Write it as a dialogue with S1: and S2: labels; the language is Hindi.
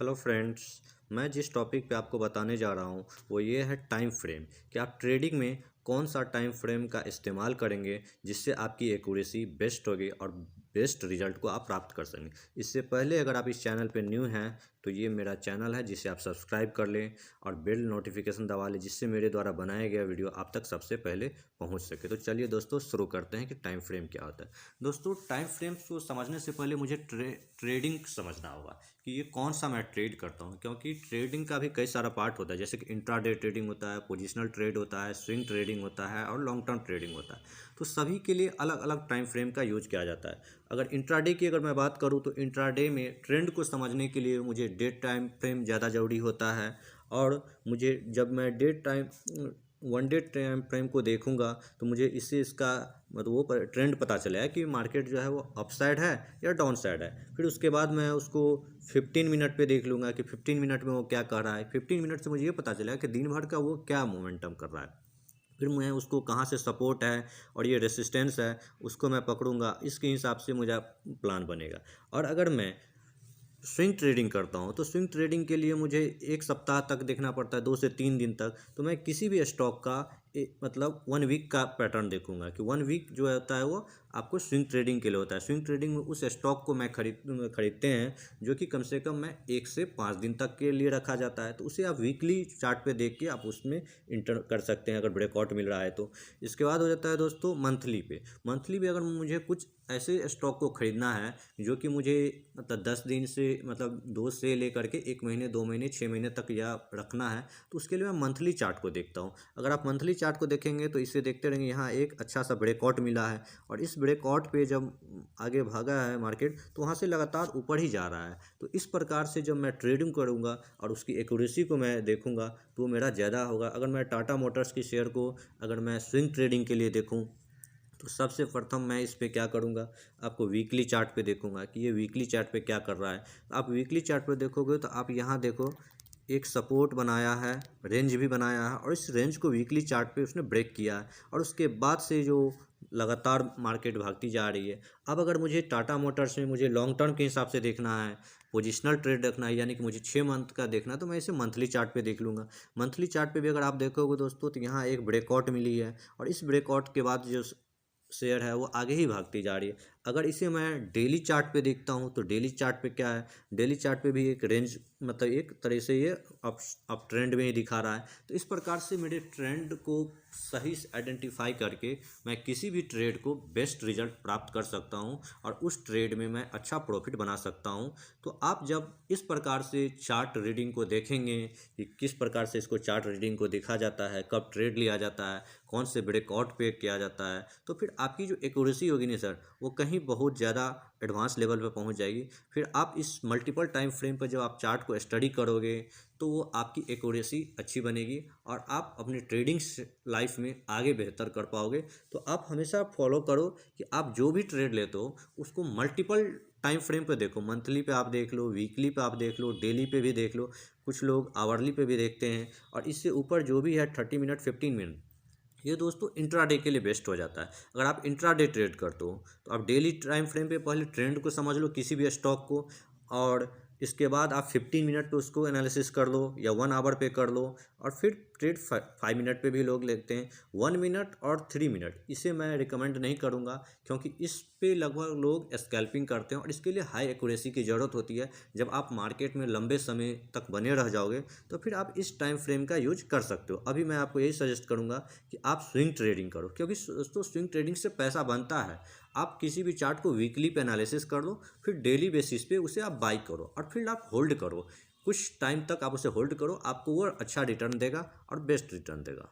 S1: Hello friends. मैं जिस टॉपिक पे आपको बताने जा रहा हूँ वो ये है टाइम फ्रेम कि आप ट्रेडिंग में कौन सा टाइम फ्रेम का इस्तेमाल करेंगे जिससे आपकी एक्यूरेसी बेस्ट होगी और बेस्ट रिजल्ट को आप प्राप्त कर सकेंगे। इससे पहले अगर आप इस चैनल पे न्यू हैं तो ये मेरा चैनल है जिसे आप सब्सक्राइब कर लें और बेल नोटिफिकेशन दबा लें जिससे मेरे द्वारा बनाया गया वीडियो आप तक सबसे पहले पहुंच सके। तो चलिए दोस्तों शुरू करते हैं कि टाइम फ्रेम क्या होता है। दोस्तों टाइम फ्रेम को समझने से पहले मुझे ट्रेडिंग समझना होगा कि ये कौन सा मैं ट्रेड करता हूँ, क्योंकि ट्रेडिंग का भी कई सारा पार्ट होता है, जैसे कि इंट्राडे ट्रेडिंग होता है, पोजिशनल ट्रेड होता है, स्विंग ट्रेडिंग होता है और लॉन्ग टर्म ट्रेडिंग होता है। तो सभी के लिए अलग अलग टाइम फ्रेम का यूज किया जाता है। अगर इंट्राडे की अगर मैं बात करूँ तो इंट्राडे में ट्रेंड को समझने के लिए मुझे डे टाइम फ्रेम ज़्यादा ज़रूरी होता है। और मुझे जब मैं day time one day time frame को देखूंगा तो मुझे इससे इसका मतलब वो ट्रेंड पता चलेगा कि मार्केट जो है वो अपसाइड है या डाउन साइड है। फिर उसके बाद मैं उसको 15 मिनट पे देख लूँगा कि 15 मिनट में वो क्या कर रहा है। 15 मिनट से मुझे ये पता चलेगा कि दिन भर का वो क्या मोमेंटम कर रहा है। फिर मैं उसको कहाँ से सपोर्ट है और ये रेसिस्टेंस है उसको मैं पकड़ूंगा, इसके हिसाब से मुझे प्लान बनेगा। और अगर मैं स्विंग ट्रेडिंग करता हूँ तो स्विंग ट्रेडिंग के लिए मुझे एक सप्ताह तक देखना पड़ता है, 2 से 3 दिन तक। तो मैं किसी भी स्टॉक का मतलब 1 वीक का पैटर्न देखूंगा कि 1 वीक जो होता है वो आपको स्विंग ट्रेडिंग के लिए होता है। स्विंग ट्रेडिंग में उस स्टॉक को मैं खरीदते हैं जो कि कम से कम मैं 1 से 5 दिन तक के लिए रखा जाता है। तो उसे आप वीकली चार्ट पे देख के आप उसमें इंटर कर सकते हैं अगर ब्रेकआउट मिल रहा है तो। इसके बाद हो जाता है दोस्तों मंथली पे। मंथली पे अगर मुझे कुछ ऐसे स्टॉक को खरीदना है जो कि मुझे मतलब 10 दिन से मतलब 2 से लेकर के 1 महीने 2 महीने 6 महीने तक या रखना है, तो उसके लिए मैं मंथली चार्ट को देखता हूँ। अगर आप मंथली चार्ट को देखेंगे तो इसे देखते रहेंगे, यहाँ एक अच्छा सा ब्रेकआउट मिला है और इस ब्रेकआउट पे जब आगे भागा है मार्केट तो वहाँ से लगातार ऊपर ही जा रहा है। तो इस प्रकार से जब मैं ट्रेडिंग करूँगा और उसकी एक्यूरेसी को मैं देखूँगा तो मेरा ज़्यादा होगा। अगर मैं टाटा मोटर्स की शेयर को अगर मैं स्विंग ट्रेडिंग के लिए देखूँ तो सबसे प्रथम मैं इस पे क्या करूँगा, आपको वीकली चार्ट पे देखूँगा कि ये वीकली चार्ट पे क्या कर रहा है। आप वीकली चार्ट पे देखोगे तो आप यहाँ देखो एक सपोर्ट बनाया है, रेंज भी बनाया है और इस रेंज को वीकली चार्ट पे उसने ब्रेक किया है और उसके बाद से जो लगातार मार्केट भागती जा रही है। अब अगर मुझे टाटा मोटर्स में मुझे लॉन्ग टर्म के हिसाब से देखना है, पोजिशनल ट्रेड रखना है, यानी कि मुझे 6 मंथ का देखना है, तो मैं इसे मंथली चार्ट पे देख लूँगा। मंथली चार्ट पे भी अगर आप देखोगे दोस्तों तो यहाँ एक ब्रेकआउट मिली है और इस ब्रेकआउट के बाद जो शेयर है वो आगे ही भागती जा रही है। अगर इसे मैं डेली चार्ट पे देखता हूँ तो डेली चार्ट पे क्या है, डेली चार्ट पे भी एक रेंज मतलब एक तरह से ये अप ट्रेंड में ही दिखा रहा है। तो इस प्रकार से मेरे ट्रेंड को सही से आइडेंटिफाई करके मैं किसी भी ट्रेड को बेस्ट रिजल्ट प्राप्त कर सकता हूँ और उस ट्रेड में मैं अच्छा प्रॉफिट बना सकता हूँ। तो आप जब इस प्रकार से चार्ट रीडिंग को देखेंगे कि किस प्रकार से इसको चार्ट रीडिंग को देखा जाता है, कब ट्रेड लिया जाता है, कौन से ब्रेकआउट पे किया जाता है, तो फिर आपकी जो एक्यूरेसी होगी ना सर वो कहीं बहुत ज़्यादा एडवांस लेवल पे पहुंच जाएगी। फिर आप इस मल्टीपल टाइम फ्रेम पर जब आप चार्ट को स्टडी करोगे तो वो आपकी एक्यूरेसी अच्छी बनेगी और आप अपने ट्रेडिंग लाइफ में आगे बेहतर कर पाओगे। तो आप हमेशा फॉलो करो कि आप जो भी ट्रेड लेते हो उसको मल्टीपल टाइम फ्रेम पे देखो। मंथली पे आप देख लो, वीकली पे आप देख लो, डेली पे भी देख लो, कुछ लोग आवरली पे भी देखते हैं और इससे ऊपर जो भी है 30 मिनट 15 मिनट, ये दोस्तों इंट्राडे के लिए बेस्ट हो जाता है। अगर आप इंट्राडे ट्रेड करते हो तो आप डेली टाइम फ्रेम पे पहले ट्रेंड को समझ लो किसी भी स्टॉक को और इसके बाद आप 15 मिनट पे उसको एनालिसिस कर लो या 1 आवर पे कर लो और फिर ट्रेड 5 मिनट पे भी लोग लेते हैं, 1 मिनट और 3 मिनट। इसे मैं रिकमेंड नहीं करूँगा क्योंकि इस पे लगभग लोग स्कैल्पिंग करते हैं और इसके लिए हाई एक्यूरेसी की ज़रूरत होती है। जब आप मार्केट में लंबे समय तक बने रह जाओगे तो फिर आप इस टाइम फ्रेम का यूज कर सकते हो। अभी मैं आपको यही सजेस्ट करूँगा कि आप स्विंग ट्रेडिंग करो, क्योंकि दोस्तों स्विंग ट्रेडिंग से पैसा बनता है। आप किसी भी चार्ट को वीकली पे एनालिसिस कर लो, फिर डेली बेसिस पे उसे आप बाई करो और फिर आप होल्ड करो। कुछ टाइम तक आप उसे होल्ड करो, आपको वो अच्छा रिटर्न देगा और बेस्ट रिटर्न देगा।